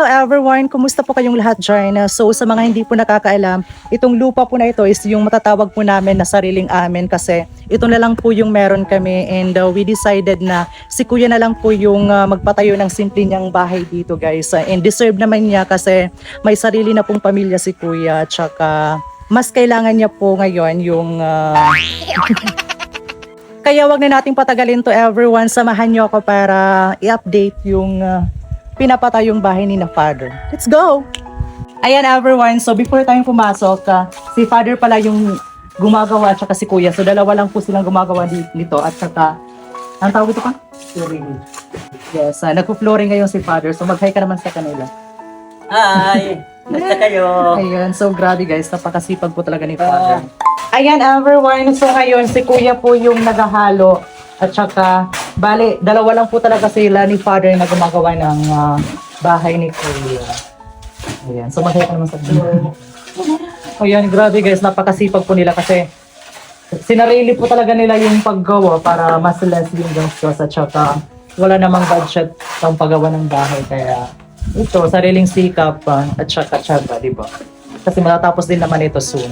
Hello everyone! Kumusta po kayong lahat dyan? So sa mga hindi po nakakaalam, itong lupa po na ito is yung matatawag po namin na sariling amin kasi ito na lang po yung meron kami and we decided na si kuya na lang po yung magpatayo ng simple niyang bahay dito guys. And deserve naman niya kasi may sarili na pong pamilya si kuya, tsaka mas kailangan niya po ngayon yung... Kaya wag na nating patagalin to everyone, samahan niyo ako para i-update yung... pinapatayong bahay ni na father. Let's go! Ayan everyone, so before tayong pumasok, si father pala yung gumagawa at si kuya. So dalawa lang po silang gumagawa dito at saka, ang tawag ito pa? Flooring. Yes, nagpo-flooring ngayon si father. So mag-hi ka naman sa kanila. Hi! Basta kayo? Ayan, so grabe guys, napakasipag po talaga ni father. Ayan everyone, so ngayon si kuya po yung naghahalo. At saka, bale, dalawa lang po talaga sila ni father na gumagawa ng bahay ni kuya. Ayan, so masaya ka naman sa video. Ayan, grabe guys, napakasipag po nila kasi sinarili po talaga nila yung paggawa para mas less yung gastos at saka wala namang budget ang paggawa ng bahay. Kaya ito, sariling sikap at saka tsaga, di ba? Kasi matatapos din naman ito soon.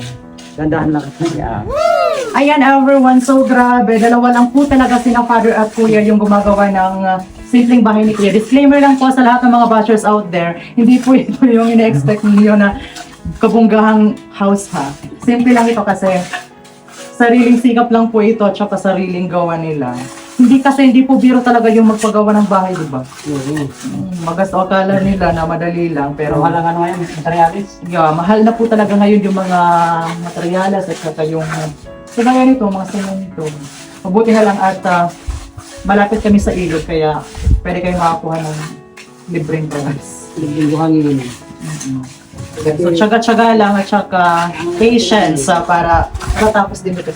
Gandahan lang. Yeah. Ayan everyone, so grabe. Dalawa lang po talaga sina father at kuya yung gumagawa ng simpleng bahay ni kuya. Disclaimer lang po sa lahat ng mga bashers out there. Hindi po ito yung ina-expect ninyo na kabunggahang house ha. Simple lang ito kasi sariling sikap lang po ito at saka sariling gawa nila. Hindi po biro talaga yung magpagawa ng bahay, di ba? Magas o akala nila na madali lang, pero Mahal ang ano ngayon, materialis. yeah, mahal na po talaga ngayon yung mga materyales at saka yung so ngayon ito, mga semento. Mabuti na lang at malapit kami sa ilog kaya pwede kayo makakuha ng libreng gas. Lingguhan yun. So tsaga-tsaga lang at saka patience para matapos din ito.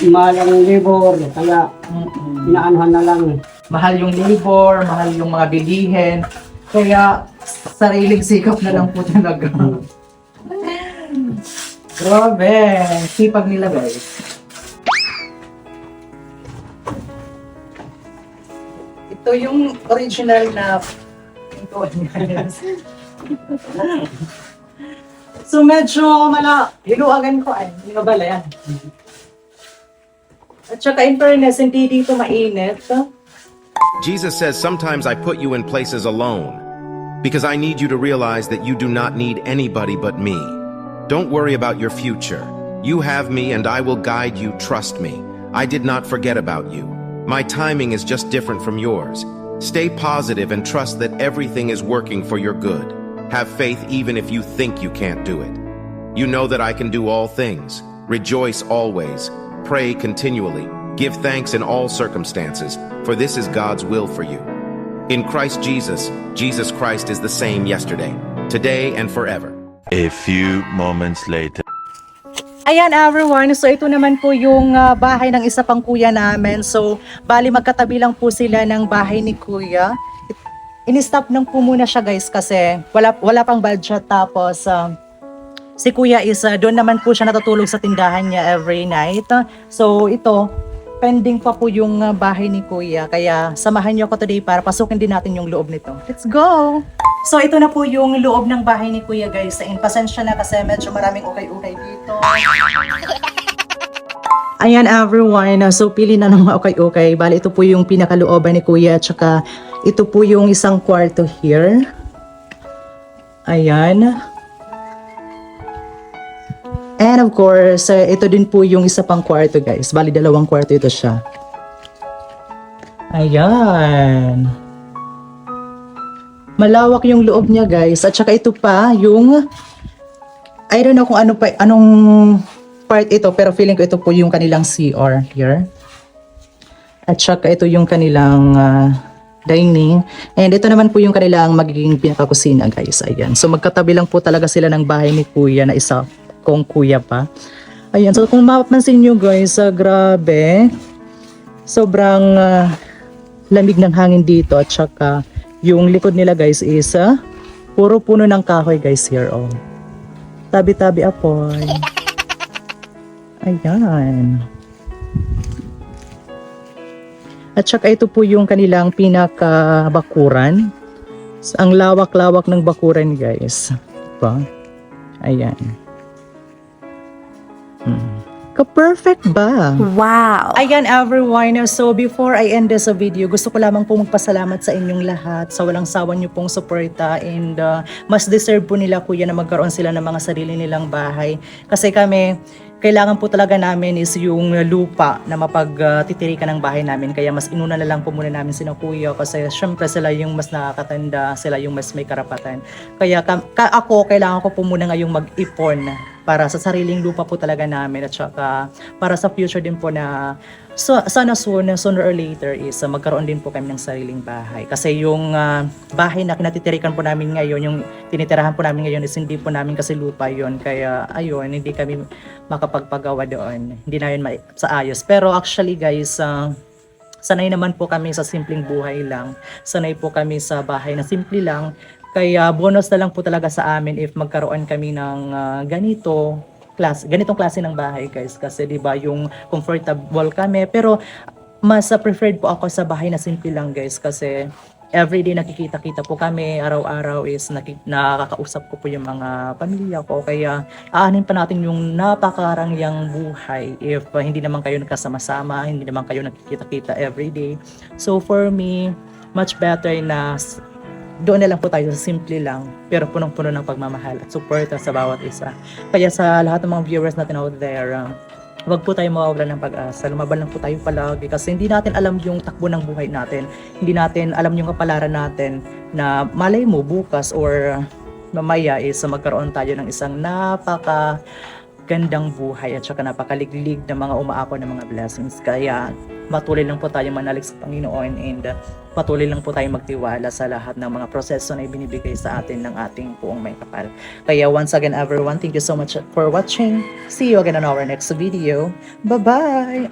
Mahal ang labor, kaya inaanuhan na lang. Mahal yung labor, mahal yung mga bilihin. Kaya sariling sikap na lang po talaga. Grabe, sipag nila guys. Ito yung original na pintuan niya. So medyo hiluagan ko ay, hindi na bala yan. At saka in fairness, hindi dito mainit. Jesus says, sometimes I put you in places alone because I need you to realize that you do not need anybody but me. Don't worry about your future. You have me and I will guide you, trust me. I did not forget about you. My timing is just different from yours. Stay positive and trust that everything is working for your good. Have faith even if you think you can't do it. You know that I can do all things. Rejoice always. Pray continually. Give thanks in all circumstances, for this is God's will for you. In Christ Jesus, Jesus Christ is the same yesterday, today, and forever. A few moments later. Ayan everyone, so ito naman po yung bahay ng isa pang kuya namin. So, bali magkatabi lang po sila ng bahay ni kuya. In-stop nang po muna siya guys kasi wala pang budget. Tapos, si kuya is doon naman po siya natutulog sa tindahan niya every night. So, ito, pending pa po yung bahay ni kuya. Kaya, samahan niyo ako today para pasukin din natin yung loob nito. Let's go! So, ito na po yung loob ng bahay ni kuya guys. And pasensya na kasi medyo maraming ukay-ukay dito. Ayan everyone, so pili na ng mga ukay-ukay. Bali, ito po yung pinakalooban ni kuya. At saka, ito po yung isang kwarto here. Ayan. And of course, ito din po yung isa pang kwarto guys. Bali, dalawang kwarto ito siya. Ayan. Malawak yung loob niya guys. At saka ito pa yung, I don't know kung anong part ito, pero feeling ko ito po yung kanilang CR here. At saka ito yung kanilang dining. And ito naman po yung kanilang magiging pinakakusina guys. Ayan. So magkatabi lang po talaga sila ng bahay ni kuya na isa kong kuya pa. Ayan. So kung mapapansin nyo guys, grabe. Sobrang lamig ng hangin dito. At saka yung likod nila guys is puro puno ng kahoy guys here. Oh. Tabi-tabi apoy. Ayan. At saka ito po yung kanilang pinakabakuran. Ang lawak-lawak ng bakuran, guys. Diba? Ayan. Ka-perfect ba? Wow! Ayan everyone, so before I end this video, gusto ko lamang po magpasalamat sa inyong lahat sa walang sawa niyo pong suporta and mas deserve po nila kuya na magkaroon sila ng mga sarili nilang bahay. Kasi kami, kailangan po talaga namin is yung lupa na mapagtitirikan ng bahay namin. Kaya mas inuna na lang po muna namin sina kuya kasi syempre sila yung mas nakakatanda, sila yung mas may karapatan. Kaya ako, kailangan ko po muna ngayong mag-ipon para sa sariling lupa po talaga namin at saka para sa future din po na sana sooner or later is magkaroon din po kami ng sariling bahay. Kasi yung bahay na kinatitirikan po namin ngayon, yung tinitirahan po namin ngayon is hindi po namin kasi lupa yon. Kaya ayun, hindi kami makapagpagawa doon. Hindi na yun sa ayos. Pero actually guys, sanay naman po kami sa simpleng buhay lang. Sanay po kami sa bahay na simple lang. Kaya bonus na lang po talaga sa amin if magkaroon kami ng ganitong klase ng bahay guys. Kasi 'di ba yung comfortable kami, pero mas preferred po ako sa bahay na simple lang guys kasi everyday nakikita-kita po kami, araw-araw is nakakausap ko po yung mga pamilya ko. Kaya aanin pa natin yung napakarangyang buhay if hindi naman kayo nagkasama-sama, hindi naman kayo nakikita-kita everyday. So for me, much better na doon na lang po tayo sa simple lang pero punong-puno ng pagmamahal at suporta sa bawat isa. Kaya sa lahat ng mga viewers natin out there, wag po tayo mawawalan ng pag-asa. Lumaban lang po tayo palagi kasi hindi natin alam yung takbo ng buhay natin. Hindi natin alam yung kapalaran natin na malay mo bukas or mamaya is magkaroon tayo ng isang napakagandang buhay at saka napakaliglig na mga umaako ng mga blessings. Kaya patuloy lang po tayo manalig sa Panginoon and patuloy lang po tayo magtiwala sa lahat ng mga proseso na ibinibigay sa atin ng ating Puong May Kapal. Kaya once again everyone, thank you so much for watching. See you again on our next video. Bye-bye!